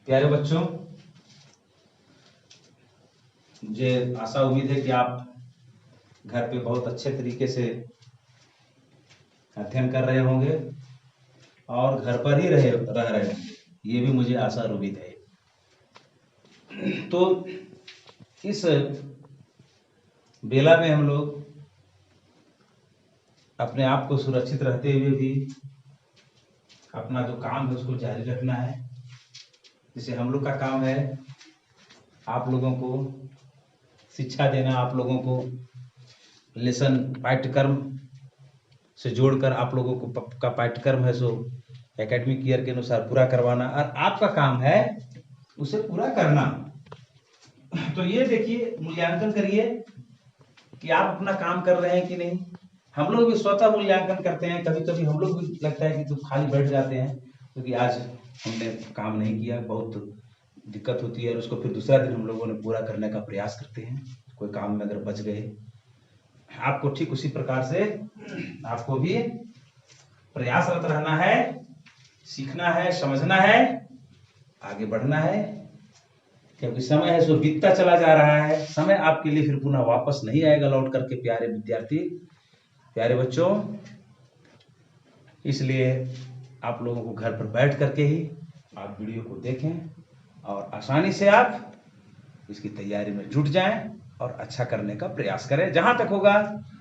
प्यारे बच्चों, मुझे आशा उम्मीद है कि आप घर पे बहुत अच्छे तरीके से अध्ययन कर रहे होंगे और घर पर ही रह रहे होंगे, ये भी मुझे आशा और उम्मीद है। तो इस बेला में हम लोग अपने आप को सुरक्षित रहते हुए भी अपना जो काम है उसको जारी रखना है। जैसे हम लोग का काम है आप लोगों को शिक्षा देना, आप लोगों को लेसन पाठ्यक्रम से जोड़कर आप लोगों को का पाठ्यक्रम है सो एकेडमिक ईयर के अनुसार पूरा करवाना, और आपका काम है उसे पूरा करना। तो ये देखिए, मूल्यांकन करिए कि आप अपना काम कर रहे हैं कि नहीं। हम लोग भी स्वतः मूल्यांकन करते हैं, कभी कभी हम लोग भी लगता है कि तो खाली बैठ जाते हैं क्योंकि आज हमने काम नहीं किया, बहुत दिक्कत होती है, और उसको फिर दूसरा दिन हम लोगों ने पूरा करने का प्रयास करते हैं। कोई काम में अगर बच गए, आपको ठीक उसी प्रकार से आपको भी प्रयासरत रहना है, सीखना है, समझना है, आगे बढ़ना है, क्योंकि समय है सो बीतता चला जा रहा है। समय आपके लिए फिर पुनः वापस नहीं आएगा लौट करके, प्यारे विद्यार्थी, प्यारे बच्चों। इसलिए आप लोगों को घर पर बैठ करके ही आप वीडियो को देखें और आसानी से आप इसकी तैयारी में जुट जाएं और अच्छा करने का प्रयास करें। जहां तक होगा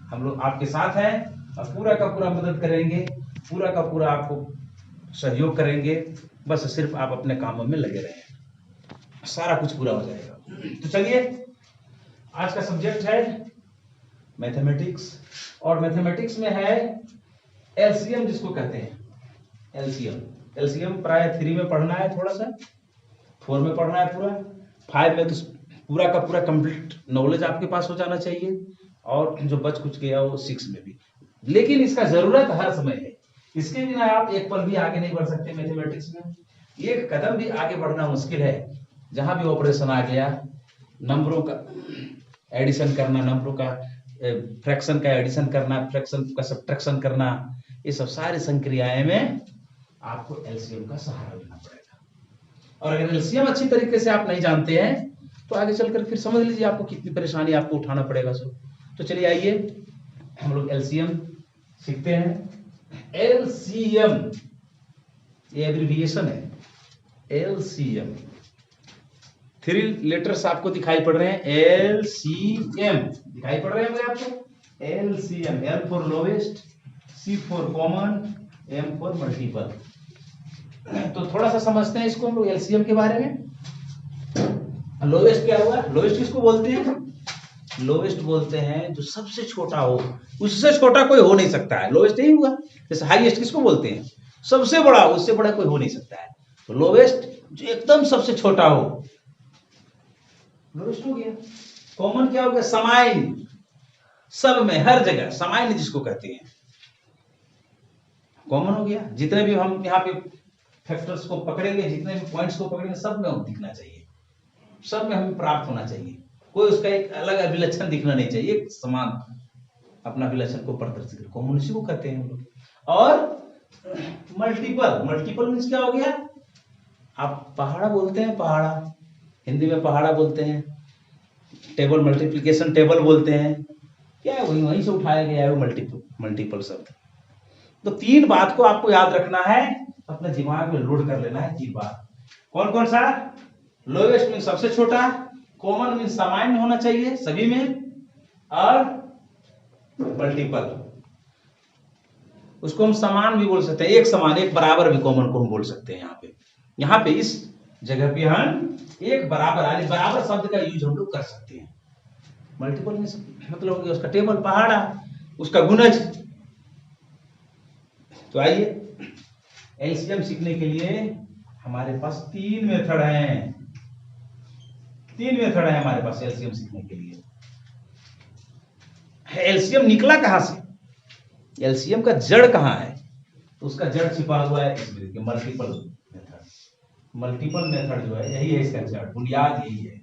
हम लोग आपके साथ हैं और पूरा का पूरा मदद करेंगे, पूरा का पूरा आपको सहयोग करेंगे। बस सिर्फ आप अपने कामों में लगे रहें, सारा कुछ पूरा हो जाएगा। तो चलिए, आज का सब्जेक्ट है मैथमेटिक्स, और मैथमेटिक्स में है एलसीएम, जिसको कहते हैं एलसीएम। एलसीएम प्राय 3 में पढ़ना है, थोड़ा सा 4 में पढ़ना है, पूरा 5 में तो पूरा का पूरा कंप्लीट नॉलेज आपके पास हो जाना चाहिए, और जो बच कुछ गया वो 6 में भी। लेकिन इसका जरूरत हर समय है, इसके बिना आप एक पल भी आगे नहीं बढ़ सकते। मैथमेटिक्स में एक कदम भी आगे बढ़ना मुश्किल है। जहां भी ऑपरेशन आ गया, नंबरों का एडिशन करना, नंबरों का फ्रैक्शन का एडिशन करना, फ्रैक्शन का सब्ट्रैक्शन करना, ये सब सारी संक्रियाएं में आपको एलसीएम का सहारा लेना पड़ेगा। और अगर एलसीएम अच्छी तरीके से आप नहीं जानते हैं तो आगे चलकर फिर समझ लीजिए आपको कितनी परेशानी आपको उठाना पड़ेगा। तो चलिए आइए हम लोग एलसीएम सीखते हैं। एलसीएम ये एब्रिविएशन है, एलसीएम 3 लेटर्स आपको दिखाई पड़ रहे हैं। एलसीएम दिखाई पड़ रहे हैं आपको। LCM, L for lowest, C for common, M for multiple. तो थोड़ा सा समझते हैं इसको हम लोग एलसीएम के बारे में। लोवेस्ट क्या हुआ? लोवेस्ट किसको बोलते हैं? लोवेस्ट बोलते हैं जो सबसे छोटा हो, उससे छोटा कोई हो नहीं सकता है, लोवेस्ट यही हुआ। जैसे हाईएस्ट किसको बोलते हैं? सबसे बड़ा, उससे बड़ा कोई हो नहीं सकता है। तो लोवेस्ट जो एकदम सबसे छोटा हो, लोवेस्ट हो गया। कॉमन क्या हो गया? समाइन, सब में, हर जगह, समाइन जिसको कहते हैं, कॉमन हो गया। जितने भी हम यहाँ पे फैक्टर्स को पकड़ेंगे, जितने भी पॉइंट्स को पकड़ेंगे, सब में हम दिखना चाहिए, सब में हमें प्राप्त होना चाहिए। कोई उसका एक अलग अभिलक्षण दिखना नहीं चाहिए, एक समान अपना अभिलक्षण को प्रदर्शित, कॉमन इसी को कहते हैं हम लोग। और मल्टीपल, मल्टीपल मीन्स क्या हो गया? आप पहाड़ा बोलते हैं, पहाड़ा हिंदी में पहाड़ा बोलते हैं, टेबल मल्टीप्लिकेशन टेबल बोलते हैं, क्या है? वहीं से उठाया गया है मल्टीपल शब्द। तो 3 बात को आपको याद रखना है, अपने दिमाग में लोड कर लेना है 3 बात। कौन कौन सा? लोवेस्ट मीन सबसे छोटा, कॉमन मीन सामान्य होना चाहिए सभी में, और मल्टीपल, उसको हम समान भी बोल सकते हैं, एक समान, एक बराबर भी कॉमन को हम बोल सकते हैं। यहाँ पे इस जगह पे हम एक बराबर, यानी बराबर शब्द का यूज हम लोग कर सकते हैं। मल्टीपल में मतलब हो गया उसका टेबल, पहाड़ा, उसका गुणज। तो आइए, एलसीएम सीखने के लिए हमारे पास 3 मेथड हैं। 3 मेथड है हमारे पास एलसीएम सीखने के लिए। एलसीएम निकला कहां से? एलसीएम का जड़ कहां है? तो उसका जड़ छिपा हुआ है इसमें, मल्टीपल मेथड। मल्टीपल मेथड जो है, यही है इसका जड़, बुनियाद यही है,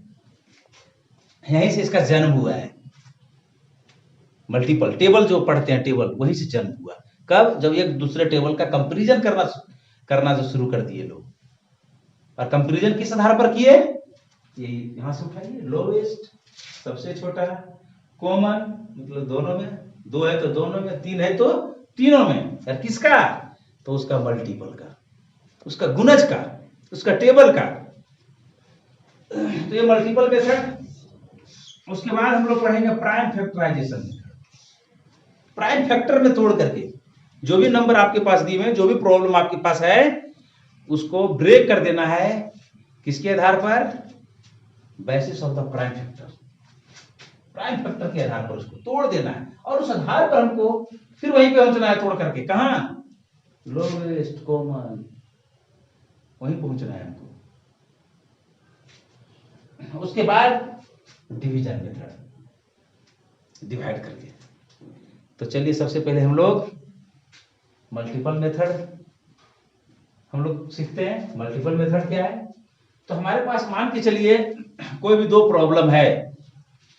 यहीं से इसका जन्म हुआ है। मल्टीपल टेबल जो पढ़ते हैं, टेबल, वहीं से जन्म हुआ। कब? जब एक दूसरे टेबल का कंपैरिजन करना जो शुरू कर दिए लोग, और कंपैरिजन किस आधार पर किए, ये यहां से उठाइए, लोवेस्ट सबसे छोटा, कॉमन मतलब दोनों में, दो है तो दोनों में, तीन है तो तीनों में, और किसका, तो उसका मल्टीपल का, उसका गुणज का, उसका टेबल का। तो ये मल्टीपल मेथड। उसके बाद हम लोग पढ़ेंगे prime factorization method. Prime factor में तोड़ करके जो भी नंबर आपके पास दिए हुए, जो भी प्रॉब्लम आपके पास है, उसको ब्रेक कर देना है, किसके आधार पर, basis of the prime factor. Prime factor के आधार पर उसको तोड़ देना है, और उस आधार पर हमको फिर वहीं पे पहुंचना है, तोड़ करके कहां, लोवेस्ट कॉमन, वहीं पहुंचना है हमको। उसके बाद डिवीजन मेथड, डिवाइड करके। तो चलिए सबसे पहले हम लोग मल्टीपल मेथड हम लोग सीखते हैं। मल्टीपल मेथड क्या है, तो हमारे पास मान के चलिए कोई भी दो प्रॉब्लम है,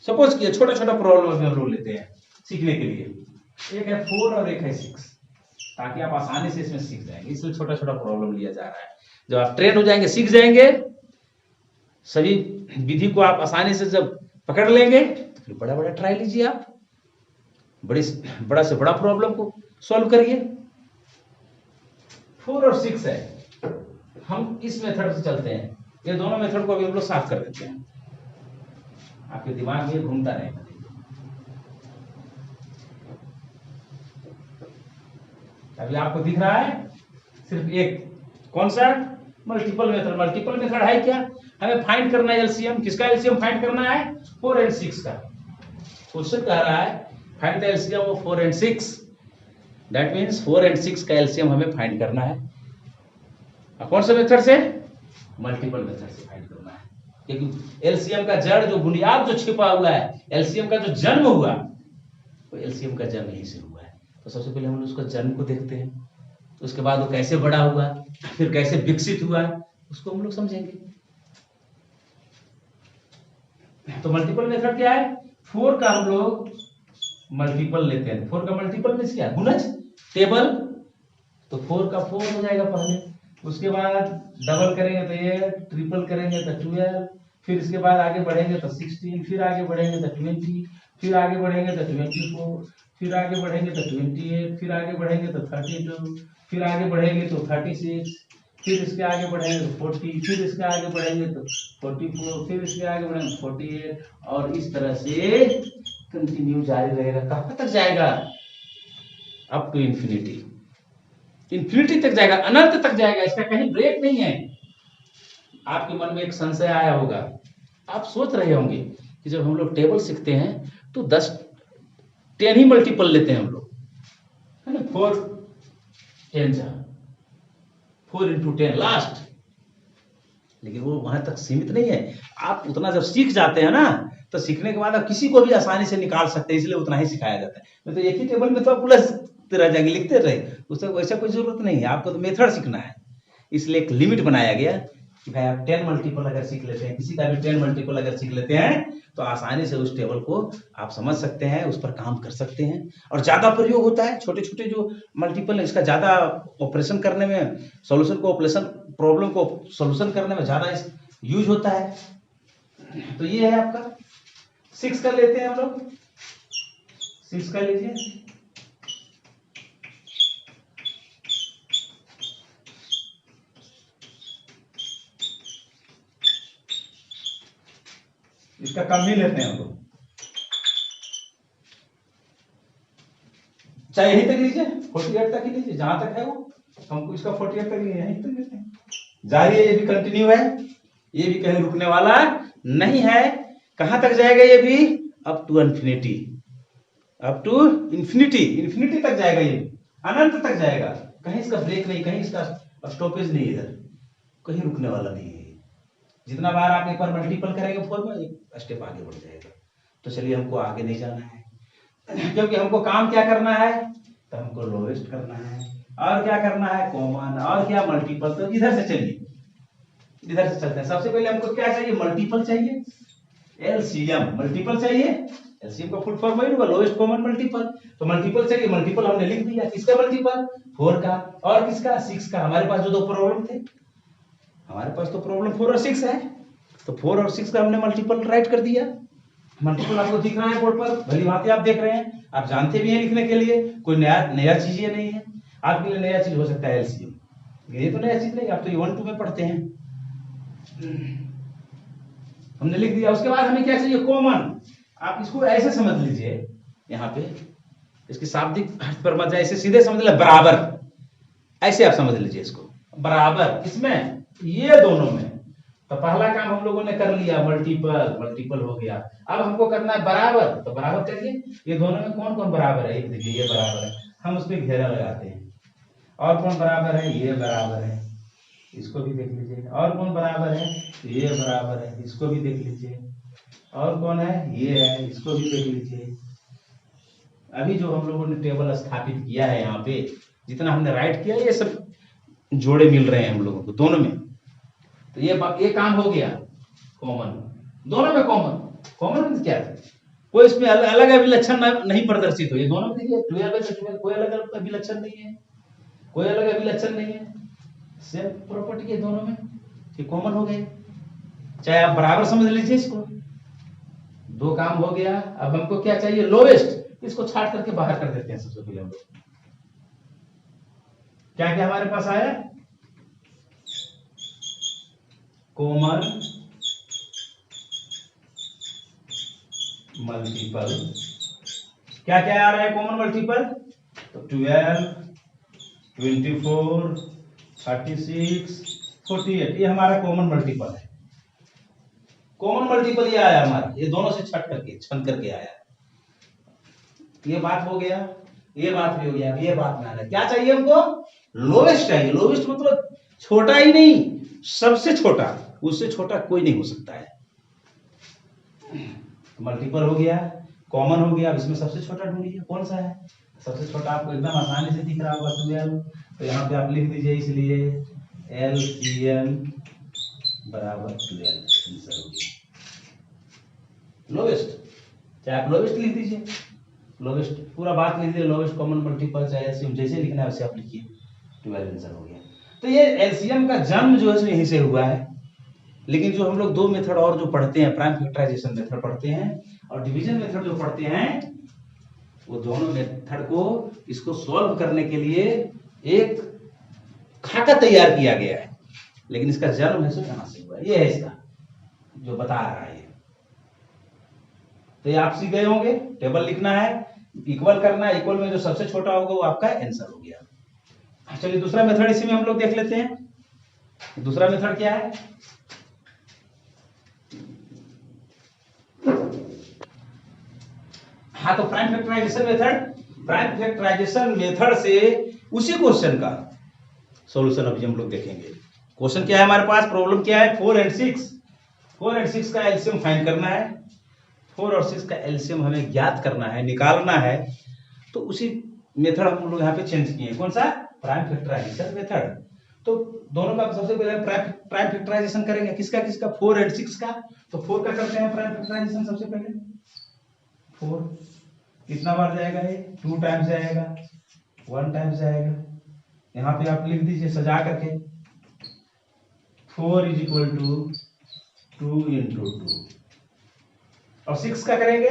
सपोज किए छोटा छोटा प्रॉब्लम हम लोग लेते हैं सीखने के लिए, एक है 4 और एक है 6, ताकि आप आसानी से इसमें सीख जाएंगे, इसलिए छोटा छोटा प्रॉब्लम लिया जा रहा है। जब आप ट्रेन हो जाएंगे, सीख जाएंगे, सभी विधि को आप आसानी से जब पकड़ लेंगे, तो फिर बड़ा बड़ा ट्राई लीजिए, आप बड़ा से बड़ा प्रॉब्लम को सॉल्व करिए। 4 और 6 है, हम इस मेथड से चलते हैं। ये दोनों मेथड को अभी हम लोग साफ कर देते हैं, आपके दिमाग में घूमता रहेगा। अभी आपको दिख रहा है सिर्फ एक, कौन सा, मल्टीपल मेथड। मल्टीपल मेथड है क्या, हमें फाइंड करना है एलसीएम, किसका एलसीएम फाइंड करना है, 4 और 6 का। क्वेश्चन कह रहा है फाइंड द एलसीएम ऑफ 4 और 6, दैट मींस 4 और 6 का एलसीएम हमें फाइंड करना है। कौन से मेथड से, मल्टीपल मेथड से फाइंड करना है, क्योंकि एलसीएम का जड़, जो बुनियाद जो छिपा हुआ है, एलसीएम का जो जन्म हुआ, वो एलसीएम का जन्म यहीं से हुआ है। तो सबसे पहले हम उसका जन्म को देखते हैं, तो उसके बाद वो कैसे बड़ा हुआ, फिर कैसे विकसित हुआ, उसको हम लोग समझेंगे। तो मल्टीपल मेथड क्या है, 4 का हम लोग मल्टीपल लेते हैं। 4 का मल्टीपल मींस क्या, गुणज, टेबल। तो 4 का 4 हो जाएगा पहले, उसके बाद डबल करेंगे तो ये, ट्रिपल करेंगे तो 12, फिर इसके बाद आगे बढ़ेंगे तो 16, फिर आगे बढ़ेंगे तो 20, फिर आगे बढ़ेंगे तो 24, फिर आगे बढ़ेंगे तो 28, फिर आगे बढ़ेंगे तो 32, फिर आगे बढ़ेंगे तो 36, फिर इसके आगे बढ़ेंगे तो 40, फिर इसके आगे बढ़ेंगे तो 44, फिर इसके आगे बढ़ेंगे तो 48, और इस तरह से कंटिन्यू जारी रहेगा। कहां तक जाएगा, अप टू इंफिनिटी, इंफिनिटी तक जाएगा, अनंत तक जाएगा, इसका कहीं ब्रेक नहीं है। आपके मन में एक संशय आया होगा, आप सोच रहे होंगे कि जब हम लोग टेबल सीखते हैं तो 10 ही मल्टीपल लेते हैं हम लोग, है ना, 4 10 जा 4 into 10 लास्ट। लेकिन वो वहां तक सीमित नहीं है, आप उतना जब सीख जाते हैं ना, तो सीखने के बाद आप किसी को भी आसानी से निकाल सकते हैं, इसलिए उतना ही सिखाया जाता है। नहीं तो एक ही टेबल में तो आप प्लस रह जाएंगे, लिखते रहे, उससे वैसा कोई जरूरत नहीं है, आपको तो मेथड सीखना है। इसलिए एक लिमिट बनाया गया कि भाई आप 10 मल्टीपल अगर सीख लेते हैं, किसी का भी 10 मल्टीपल अगर सीख लेते हैं, तो आसानी से उस टेबल को आप समझ सकते हैं, उस पर काम कर सकते हैं। और ज्यादा प्रयोग होता है, छोटे छोटे जो मल्टीपल है, इसका ज्यादा ऑपरेशन करने में, सॉल्यूशन को ऑपरेशन, प्रॉब्लम को सॉल्यूशन करने में ज्यादा यूज होता है। तो ये है आपका 6 का लेते हैं हम लोग, 6 का लीजिए। इसका कम भी लेते हैं हम लोग, चाहे यहीं तक लीजिए, 48 तक ही लीजिए, जहां तक है वो, हमको इसका 48 तक लीजिए, यहीं तक लेते हैं। जारी है, ये भी कंटिन्यू है, ये भी कहीं रुकने वाला नहीं है। कहां तक जाएगा ये भी, up to infinity, up to infinity, infinity तक जाएगा, ये अनंत तक जाएगा, कहीं इसका ब्रेक नहीं, कहीं इसका स्टॉपेज नहीं, इधर कहीं रुकने वाला नहीं है। जितना बार आप एक बार मल्टीपल करेंगे 4 में, एक स्टेप आगे बढ़ जाएगा। तो चलिए हमको आगे नहीं जाना है, क्योंकि हमको काम क्या करना है, तो हमको लोवेस्ट करना है, और क्या करना है, कॉमन, और क्या, मल्टीपल। तो इधर से चलिए, इधर से चलते हैं। सबसे पहले हमको क्या चाहिए, मल्टीपल चाहिए, एलसीएम, मल्टीपल चाहिए। एलसीएम का फुल फॉर्म वही होगा, लोएस्ट कॉमन मल्टीपल। तो मल्टीपल चाहिए, मल्टीपल हमने लिख दिया, किसका मल्टीपल, 4 का, और किसका, 6 का। हमारे पास जो दो प्रॉब्लम थे, हमारे पास तो प्रॉब्लम 4 और 6 है, तो 4 और 6 का हमने मल्टीपल राइट कर दिया। मल्टीपल आपको दिख रहा है बोर्ड पर, भली भांति आप देख रहे हैं, आप जानते भी हैं लिखने के लिए, कोई नया चीज ये नहीं है। आपके लिए नया चीज हो सकता है एलसीएम, ये तो नया चीज नहीं, आप तो ये 1-2 में पढ़ते हैं। हमने लिख दिया। उसके बाद हमें क्या चाहिए, कॉमन। आप इसको ऐसे समझ लीजिए, यहाँ पे इसकी शाब्दिक अर्थ पर मत जाए, इसे सीधे समझ ले, बराबर, ऐसे आप समझ लीजिए इसको, बराबर। इसमें ये दोनों में तो पहला काम हम लोगों ने कर लिया, मल्टीपल हो गया। अब हमको करना है बराबर, तो बराबर करिए। ये दोनों में कौन कौन बराबर है, एक देखिए ये बराबर है, हम उस पर घेरा लगाते हैं। और कौन बराबर है, ये बराबर है, इसको भी देख लीजिए। और कौन बराबर है, ये बराबर है, इसको भी देख लीजिए। और कौन है, ये है, इसको भी देख लीजिए। अभी जो हम लोगों ने टेबल स्थापित किया है यहाँ पे, जितना हमने राइट किया, ये सब जोड़े मिल रहे हैं हम लोगों को दोनों में। तो ये काम हो गया कॉमन, दोनों में कॉमन क्या है, कोई इसमें अलग अभिलक्षण नहीं प्रदर्शित हो। ये दोनों में देखिए 12 है तो 12 कोई अलग अभिलक्षण नहीं है, कोई अलग अभिलक्षण नहीं है, सेम प्रॉपर्टी है दोनों में, ये कॉमन हो गए। चाहे आप बराबर समझ लीजिए इसको, दो काम हो गया। अब हमको क्या चाहिए, लोवेस्ट, इसको छाट करके बाहर कर देते हैं। सबसे पहले हम लोग क्या क्या हमारे पास आया, कॉमन मल्टीपल, क्या क्या आ रहा है कॉमन मल्टीपल, तो 12, 24, 36, 48, ये हमारा कॉमन मल्टीपल है। कॉमन मल्टीपल ये आया हमारा, ये दोनों से छन करके आया। ये बात हो गया, ये बात भी हो गया। ये बात में आ रहा है, क्या चाहिए हमको, लोवेस्ट चाहिए। लोवेस्ट मतलब छोटा ही नहीं, सबसे छोटा, उससे छोटा कोई नहीं हो सकता है। मल्टीपल हो गया, कॉमन हो गया। अब इसमें सबसे छोटा ढूंढिए, कौन सा है सबसे छोटा, आपको एकदम आसानी से दिख रहा होगा 12। तो यहाँ पे आप लिख दीजिए, इसलिए LCM बराबर 12। लोवेस्ट, चाहे आप लोवेस्ट लिख दीजिए, लोवेस्ट पूरा बात लिख दीजिए, लोवेस्ट कॉमन मल्टीपल, चाहे एलसीएम जैसे लिखना है वैसे आप लिखिए, 12 आंसर हो गया। तो ये एलसीएम का जन्म जो है यहीं से हुआ है। लेकिन जो हम लोग दो मेथड और जो पढ़ते हैं, प्राइम फैक्टराइजेशन मेथड पढ़ते हैं और डिवीजन मेथड जो पढ़ते हैं, वो दोनों मेथड को इसको सॉल्व करने के लिए एक खाका तैयार किया गया है। लेकिन इसका जन्म है कहां से हुआ, ये है इसका जो बता रहा है। तो ये आप सीख गए होंगे, टेबल लिखना है, इक्वल करना है, इक्वल में जो सबसे छोटा होगा वो आपका आंसर हो गया। चलिए दूसरा मेथड इसी में हम लोग देख लेते हैं। दूसरा मेथड क्या है, हाँ, तो prime factorization method. Prime factorization method से उसी क्वेश्चन का सॉल्यूशन अभी हम लोग देखेंगे। क्वेश्चन क्या है हमारे पास, प्रॉब्लम क्या है, 4 और 6। 4 और 6 का एलसीएम फाइंड करना है। 4 और 6 का एलसीएम हमें ज्ञात करना है, निकालना है। तो उसी मेथड हम लोग यहाँ पे चेंज किए, कौन सा, प्राइम फैक्टराइजेशन मेथड। तो दोनों का सबसे पहले प्राइम फैक्टराइजेशन करेंगे, किसका किसका, 4 और 6 का। तो 4 का करते हैं प्राइम फैक्टराइजेशन। सबसे पहले 4 कितना बार जाएगा, ये 2 टाइम्स जाएगा, 1 टाइम्स जाएगा। यहाँ पे आप लिख दीजिए सजा करके, 4 = 2 × 2। और 6 का करेंगे,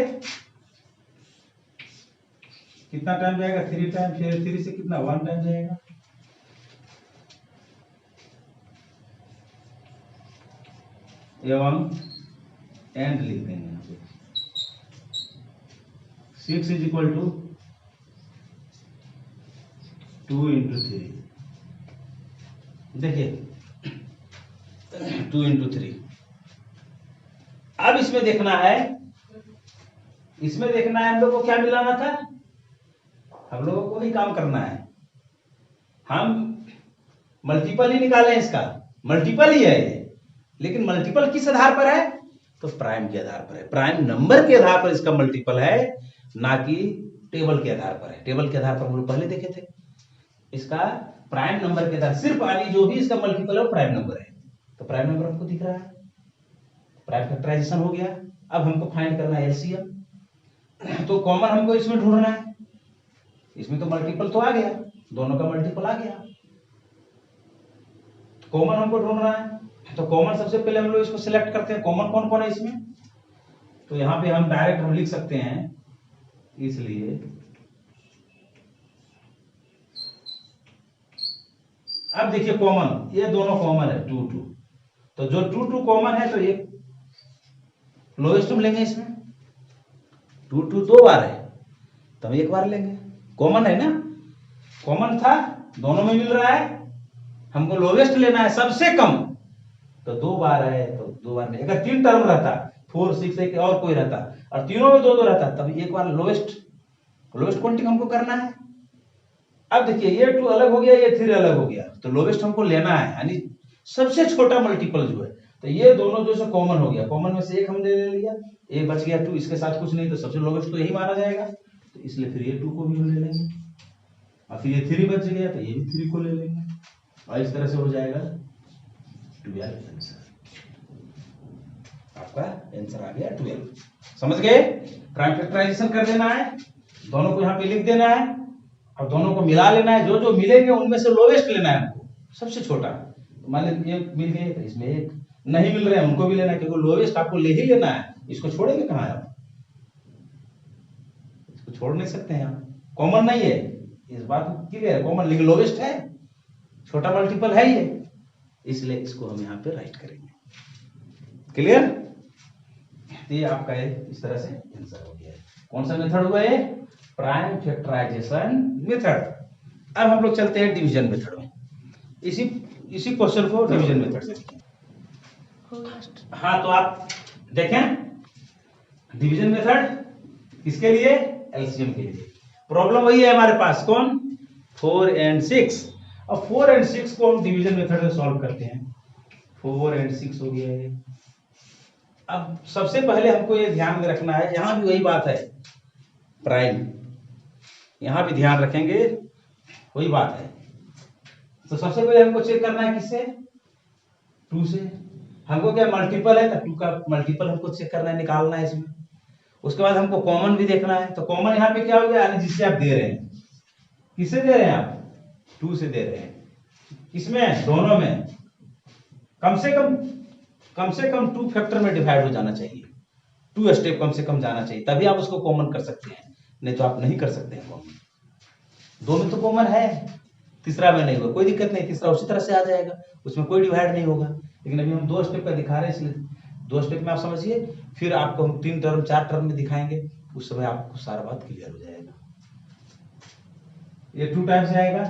कितना टाइम जाएगा, 3 टाइम, फिर 3 से कितना, 1 टाइम जाएगा। एवं एंड लिख देंगे यहाँ पे, 6 = 2 × 3। देखिए 2 × 3। अब इसमें देखना है, हम लोग को क्या मिलाना था, हम लोगों को ही काम करना है। हम मल्टीपल ही निकालें, इसका मल्टीपल ही है ये, लेकिन मल्टीपल किस आधार पर है, तो प्राइम के आधार पर है, प्राइम नंबर के आधार पर इसका मल्टीपल है, ना कि टेबल के आधार पर है। टेबल के आधार पर हम लोग पहले देखे थे, इसका प्राइम नंबर के आधार, सिर्फ वाली जो भी इसका मल्टीपल है वो प्राइम नंबर है। तो प्राइम नंबर हमको दिख रहा है, प्राइम फैक्टराइजेशन हो गया। अब हमको फाइंड करना है एलसीएम। तो कॉमन हमको इसमें ढूंढना है, इसमें तो मल्टीपल तो आ गया, दोनों का मल्टीपल आ गया, कॉमन हमको ढूंढना है। तो कॉमन सबसे पहले हम लोग इसको सिलेक्ट करते हैं, कॉमन कौन कौन है इसमें। तो यहाँ पे हम डायरेक्ट लिख सकते हैं, इसलिए अब देखिए कॉमन, ये दोनों कॉमन है 2 2, तो जो 2 2 कॉमन है तो ये लोएस्ट हम लेंगे इसमें। 2 2 2 बार है तो हम एक बार लेंगे, कॉमन है ना, कॉमन था, दोनों में मिल रहा है, हमको लोवेस्ट लेना है सबसे कम, तो 2 बार है तो 2 बार में। अगर 3 टर्म रहता 4 6 एक और कोई रहता और तीनों में 2 2 रहता तब एक बार लोवेस्ट क्वांटिटी हमको करना है। अब देखिए ये 2 अलग हो गया, ये 3 अलग हो गया, तो लोवेस्ट हमको लेना है, यानी सबसे छोटा मल्टीपल जो है। तो ये दोनों जो है कॉमन हो गया, कॉमन में से एक हमने ले लिया, एक बच गया 2, इसके साथ कुछ नहीं तो सबसे लोवेस्ट तो यही माना जाएगा, तो इसलिए फिर ये 2 को भी हम ले लेंगे, और फिर ये 3 बच गया तो ये भी 3 को ले लेंगे, और इस तरह से हो जाएगा 12 आंसर। आपका आंसर आ गया 12। समझ गए? प्राइम फैक्टराइजेशन कर देना है, दोनों को यहाँ पे लिख देना है, अब दोनों को मिला लेना है, जो जो मिलेंगे उनमें से लोवेस्ट लेना है हमको, सबसे छोटा। तो मान लीजिए एक मिल गए तो इसमें एक नहीं मिल रहे हैं उनको भी लेना है, क्योंकि लोवेस्ट आपको ले ही लेना है, इसको छोड़ेंगे कहाँ है आप, इसको छोड़ नहीं सकते हैं आप, कॉमन नहीं है, इस बात क्लियर है, कॉमन लेकिन लोवेस्ट है, छोटा मल्टीपल है ये, इसलिए इसको हम यहाँ पे राइट करेंगे। क्लियर? ये आपका इस तरह से आंसर हो गया है। कौन सा मेथड हुआ है? Prime factorization method. अब हम लोग चलते हैं डिवीजन मेथड में, इसी क्वेश्चन को डिवीजन मेथड से देखें। हाँ, तो आप देखें डिवीजन मेथड किसके लिए? एलसीएम के लिए। प्रॉब्लम वही है हमारे पास, कौन? 4 और 6। अब 4 और 6 को हम डिवीजन मेथड में सॉल्व करते हैं। 4 और 6 हो गया है। अब सबसे पहले हमको ये ध्यान में रखना है, यहां भी वही बात है, प्राइम, यहां भी ध्यान रखेंगे वही बात है। तो सबसे पहले हमको चेक करना है किससे? 2 से। हमको क्या मल्टीपल है तो 2 का मल्टीपल हमको चेक करना है, निकालना है इसमें। उसके बाद हमको कॉमन भी देखना है, तो कॉमन यहाँ पे क्या हो गया? यानी जिससे आप दे रहे हैं, किससे दे रहे हैं आप? 2 से दे रहे हैं। इसमें दोनों में कम से कम 2 फैक्टर में डिवाइड हो जाना चाहिए, 2 स्टेप कम से कम जाना चाहिए, तभी आप उसको कॉमन कर सकते हैं, नहीं तो आप नहीं कर सकते हैं कॉमन। 2 में तो कॉमन है, तीसरा में नहीं होगा, कोई दिक्कत नहीं, तीसरा उसी तरह से आ जाएगा, उसमें कोई डिवाइड नहीं होगा। लेकिन अभी हम 2 स्टेप का दिखा रहे हैं, इसलिए 2 स्टेप में आप समझिए, फिर आपको हम 3 टर्म 4 टर्म में दिखाएंगे, उस समय आपको सारा बात क्लियर हो जाएगा। ये 2 टाइम्स आएगा,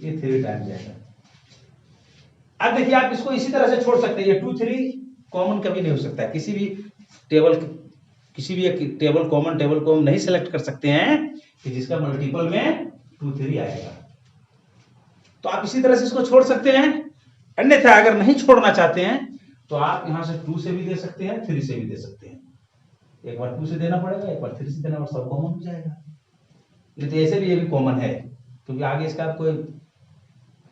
ये 3 टाइम्स आएगा। अब देखिए आप इसको इसी तरह से छोड़ सकते हैं, ये 2 3 कॉमन कभी नहीं हो सकता है, किसी भी एक टेबल कॉमन टेबल को हम नहीं सिलेक्ट कर सकते हैं कि जिसका मल्टीपल में 2 3 आएगा। तो आप इसी तरह से इसको छोड़ सकते हैं, अन्यथा अगर नहीं छोड़ना चाहते हैं तो आप यहां से 2 से भी दे सकते हैं, 3 से भी दे सकते हैं। एक बार 2 से देना पड़ेगा, एक बार 3 से देना, और सब कॉमन हो जाएगा। नहीं तो ऐसे भी ये भी कॉमन है, क्योंकि आगे इसका कोई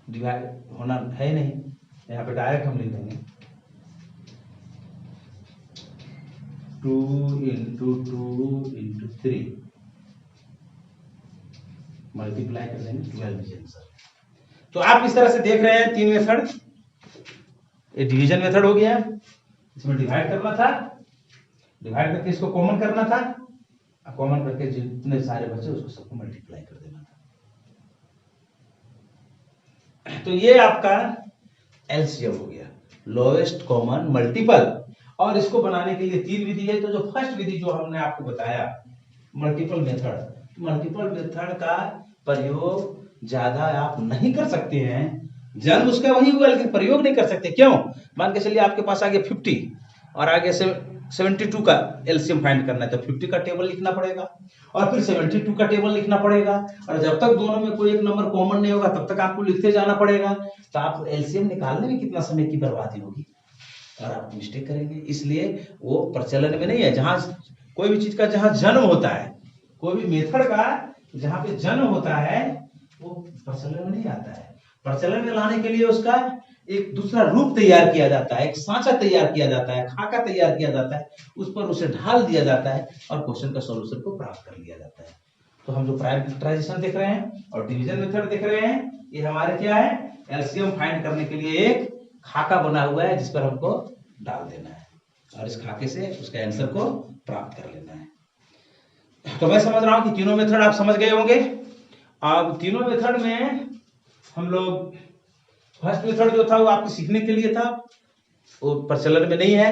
डिवाइड होना है नहीं, यहाँ पे डायरेक्ट हम लिख देंगे 2 × 2 × 3 मल्टीप्लाई कर देंगे 12 आंसर। तो आप इस तरह से देख रहे हैं 3 मेथड, ये डिवीजन मेथड हो गया, इसमें डिवाइड करना था, डिवाइड करके इसको कॉमन करना था, कॉमन करके जितने सारे बचे उसको सबको मल्टीप्लाई कर देना था। तो ये आपका एलसीएम हो गया, लोएस्ट कॉमन मल्टीपल। और इसको बनाने के लिए 3 विधि है। तो जो फर्स्ट विधि जो हमने आपको बताया मल्टीपल मेथड, मल्टीपल मेथड का प्रयोग ज्यादा आप नहीं कर सकते हैं, जन्म उसका वही हुआ लेकिन प्रयोग नहीं कर सकते। क्यों? मान के चलिए आपके पास आ गया 50 और आगे से 72 का एलसीएम फाइंड करना है, तो 50 का टेबल लिखना पड़ेगा और फिर 72 का टेबल लिखना पड़ेगा, और जब तक दोनों में कोई एक नंबर कॉमन नहीं होगा तब तक आपको लिखते जाना पड़ेगा। तो आप एलसीएम निकालने में कितना समय की बर्बादी होगी और आप मिस्टेक करेंगे। इसलिए वो प्रचलन में नहीं है। जहां कोई भी चीज का जहां जन्म होता है, कोई भी मेथड का जहां पे जन्म होता है, वो प्रचलन में नहीं आता है। प्रचलन में लाने के लिए उसका एक दूसरा रूप तैयार किया जाता है, एक सांचा तैयार किया जाता है, खाका तैयार किया जाता है, उस पर उसे ढाल दिया जाता है और क्वेश्चन का सॉल्यूशन को प्राप्त कर लिया जाता है। तो हम जो प्राइम फैक्टराइजेशन देख रहे हैं और डिवीजन मेथड देख रहे हैं, ये हमारे क्या है? एलसीएम फाइंड करने के लिए एक खाका बना हुआ है जिस पर हमको डाल देना है और इस खाके से उसके आंसर को प्राप्त कर लेना है। तो मैं समझ रहा हूं कि तीनों मेथड आप समझ गए होंगे। अब तीनों मेथड में हम लोग फर्स्ट मेथड जो था वो आपको सीखने के लिए था, वो प्रचलन में नहीं है।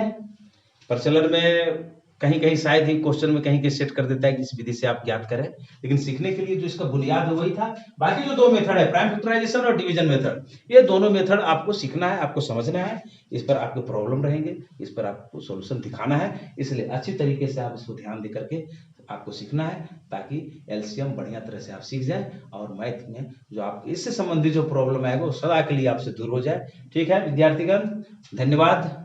प्रचलन में कहीं कहीं शायद ही क्वेश्चन में कहीं कहीं सेट कर देता है कि इस विधि से आप ज्ञात करें, लेकिन सीखने के लिए जो इसका बुनियाद है वही था। बाकी जो दो मेथड है, प्राइम फैक्टराइजेशन और डिवीजन मेथड, ये दोनों मेथड आपको सीखना है, आपको समझना है, इस पर आपके प्रॉब्लम रहेंगे, इस पर आपको सॉल्यूशन दिखाना है। इसलिए अच्छी तरीके से आप इसको ध्यान दे करके आपको सीखना है ताकि एलसीएम बढ़िया तरह से आप सीख जाए और मैथ में जो आप इससे संबंधित जो प्रॉब्लम आएगा वो सदा के लिए आपसे दूर हो जाए। ठीक है विद्यार्थीगण, धन्यवाद।